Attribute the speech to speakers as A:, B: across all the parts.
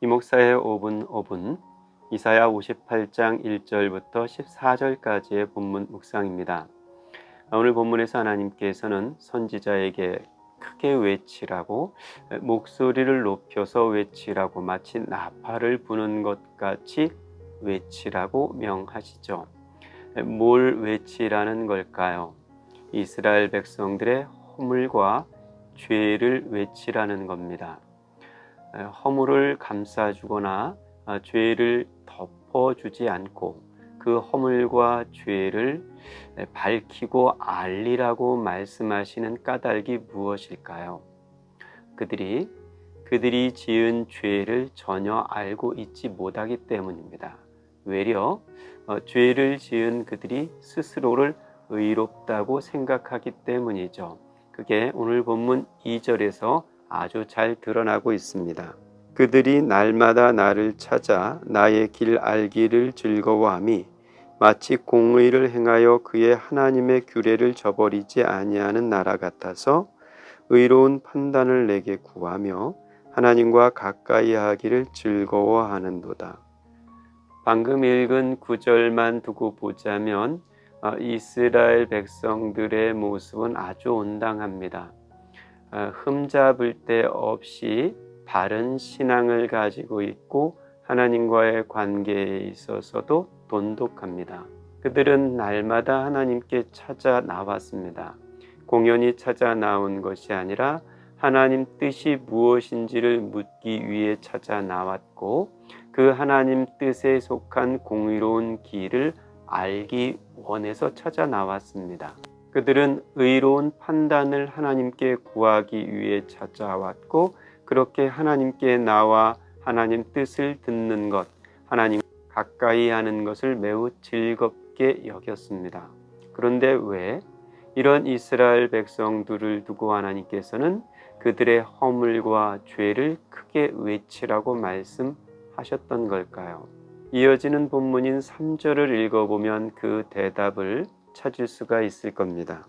A: 이목사의 5분 5분 이사야 58장 1절부터 14절까지의 본문 묵상입니다. 오늘 본문에서 하나님께서는 선지자에게 크게 외치라고, 목소리를 높여서 외치라고, 마치 나팔을 부는 것 같이 외치라고 명하시죠. 뭘 외치라는 걸까요? 이스라엘 백성들의 허물과 죄를 외치라는 겁니다. 허물을 감싸주거나 죄를 덮어주지 않고 그 허물과 죄를 밝히고 알리라고 말씀하시는 까닭이 무엇일까요? 그들이 지은 죄를 전혀 알고 있지 못하기 때문입니다. 외려 죄를 지은 그들이 스스로를 의롭다고 생각하기 때문이죠. 그게 오늘 본문 2절에서 아주 잘 드러나고 있습니다. 그들이 날마다 나를 찾아 나의 길 알기를 즐거워함이 마치 공의를 행하여 그의 하나님의 규례를 저버리지 아니하는 나라 같아서 의로운 판단을 내게 구하며 하나님과 가까이 하기를 즐거워하는도다. 방금 읽은 9절만 두고 보자면 이스라엘 백성들의 모습은 아주 온당합니다. 흠잡을 데 없이 바른 신앙을 가지고 있고 하나님과의 관계에 있어서도 돈독합니다. 그들은 날마다 하나님께 찾아 나왔습니다. 공연히 찾아 나온 것이 아니라 하나님 뜻이 무엇인지를 묻기 위해 찾아 나왔고 그 하나님 뜻에 속한 공의로운 길을 알기 원해서 찾아 나왔습니다. 그들은 의로운 판단을 하나님께 구하기 위해 찾아왔고 그렇게 하나님께 나와 하나님 뜻을 듣는 것, 하나님 가까이 하는 것을 매우 즐겁게 여겼습니다. 그런데 왜 이런 이스라엘 백성들을 두고 하나님께서는 그들의 허물과 죄를 크게 외치라고 말씀하셨던 걸까요? 이어지는 본문인 3절을 읽어보면 그 대답을 찾을 수가 있을 겁니다.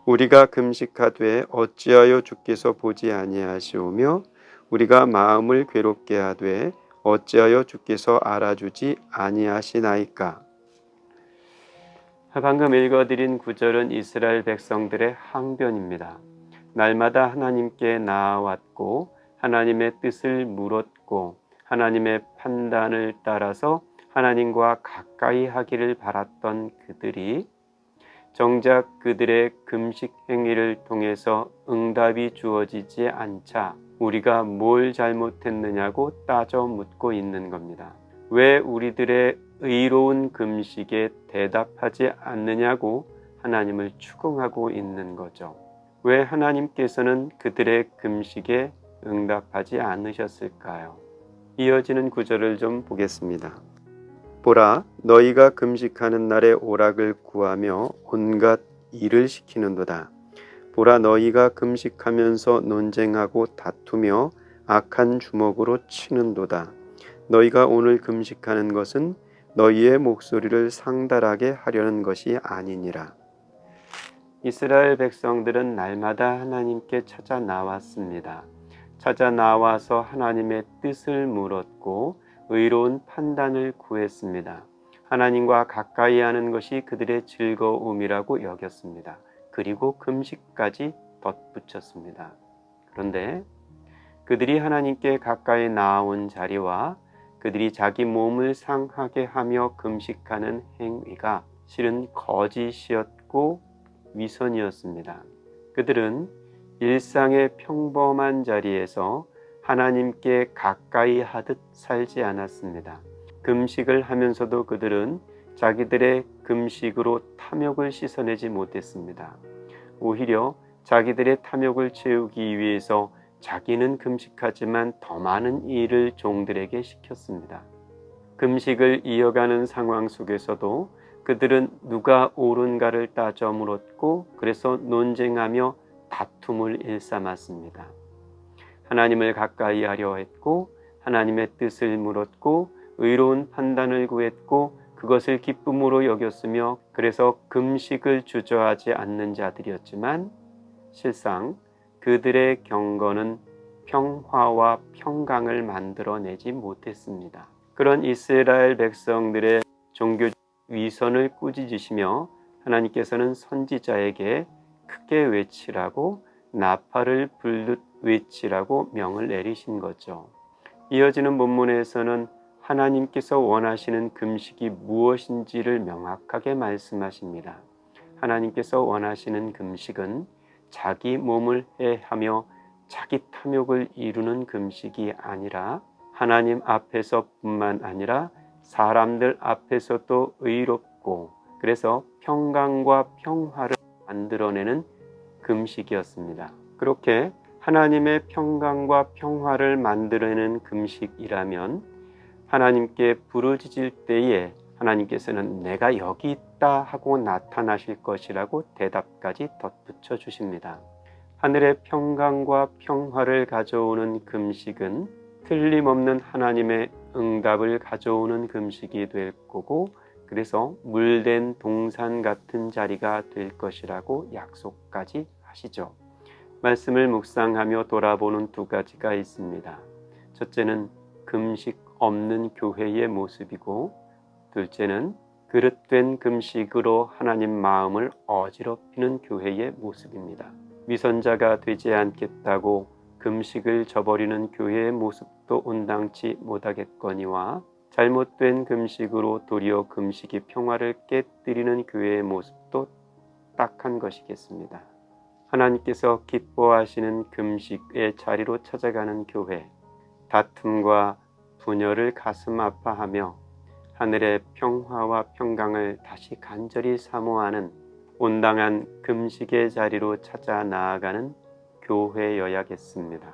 A: 우리가 금식하되 어찌하여 주께서 보지 아니하시오며 우리가 마음을 괴롭게 하되 어찌하여 주께서 알아주지 아니하시나이까. 방금 읽어드린 구절은 이스라엘 백성들의 항변입니다. 날마다 하나님께 나아왔고 하나님의 뜻을 물었고 하나님의 판단을 따라서 하나님과 가까이 하기를 바랐던 그들이 정작 그들의 금식 행위를 통해서 응답이 주어지지 않자 우리가 뭘 잘못했느냐고 따져 묻고 있는 겁니다. 왜 우리들의 의로운 금식에 대답하지 않느냐고 하나님을 추궁하고 있는 거죠. 왜 하나님께서는 그들의 금식에 응답하지 않으셨을까요? 이어지는 구절을 좀 보겠습니다. 보라, 너희가 금식하는 날에 오락을 구하며 온갖 일을 시키는도다. 보라, 너희가 금식하면서 논쟁하고 다투며 악한 주먹으로 치는도다. 너희가 오늘 금식하는 것은 너희의 목소리를 상달하게 하려는 것이 아니니라. 이스라엘 백성들은 날마다 하나님께 찾아 나왔습니다. 찾아 나와서 하나님의 뜻을 물었고 의로운 판단을 구했습니다. 하나님과 가까이 하는 것이 그들의 즐거움이라고 여겼습니다. 그리고 금식까지 덧붙였습니다. 그런데 그들이 하나님께 가까이 나온 자리와 그들이 자기 몸을 상하게 하며 금식하는 행위가 실은 거짓이었고 위선이었습니다. 그들은 일상의 평범한 자리에서 하나님께 가까이 하듯 살지 않았습니다. 금식을 하면서도 그들은 자기들의 금식으로 탐욕을 씻어내지 못했습니다. 오히려 자기들의 탐욕을 채우기 위해서 자기는 금식하지만 더 많은 일을 종들에게 시켰습니다. 금식을 이어가는 상황 속에서도 그들은 누가 옳은가를 따져 물었고 그래서 논쟁하며 다툼을 일삼았습니다. 하나님을 가까이 하려 했고 하나님의 뜻을 물었고 의로운 판단을 구했고 그것을 기쁨으로 여겼으며 그래서 금식을 주저하지 않는 자들이었지만 실상 그들의 경건은 평화와 평강을 만들어내지 못했습니다. 그런 이스라엘 백성들의 종교 위선을 꾸짖으시며 하나님께서는 선지자에게 크게 외치라고 나팔을 불듯 외치라고 명을 내리신 거죠. 이어지는 본문에서는 하나님께서 원하시는 금식이 무엇인지를 명확하게 말씀하십니다. 하나님께서 원하시는 금식은 자기 몸을 해하며 자기 탐욕을 이루는 금식이 아니라 하나님 앞에서뿐만 아니라 사람들 앞에서도 의롭고 그래서 평강과 평화를 만들어내는 금식이었습니다. 그렇게 하나님의 평강과 평화를 만들어내는 금식이라면 하나님께 부르짖을 때에 하나님께서는 내가 여기 있다 하고 나타나실 것이라고 대답까지 덧붙여 주십니다. 하늘의 평강과 평화를 가져오는 금식은 틀림없는 하나님의 응답을 가져오는 금식이 될 거고 그래서 물된 동산 같은 자리가 될 것이라고 약속까지 하시죠. 말씀을 묵상하며 돌아보는 두 가지가 있습니다. 첫째는 금식 없는 교회의 모습이고 둘째는 그릇된 금식으로 하나님 마음을 어지럽히는 교회의 모습입니다. 위선자가 되지 않겠다고 금식을 저버리는 교회의 모습도 온당치 못하겠거니와 잘못된 금식으로 도리어 금식이 평화를 깨뜨리는 교회의 모습도 딱한 것이겠습니다. 하나님께서 기뻐하시는 금식의 자리로 찾아가는 교회, 다툼과 분열을 가슴 아파하며 하늘의 평화와 평강을 다시 간절히 사모하는 온당한 금식의 자리로 찾아 나아가는 교회여야겠습니다.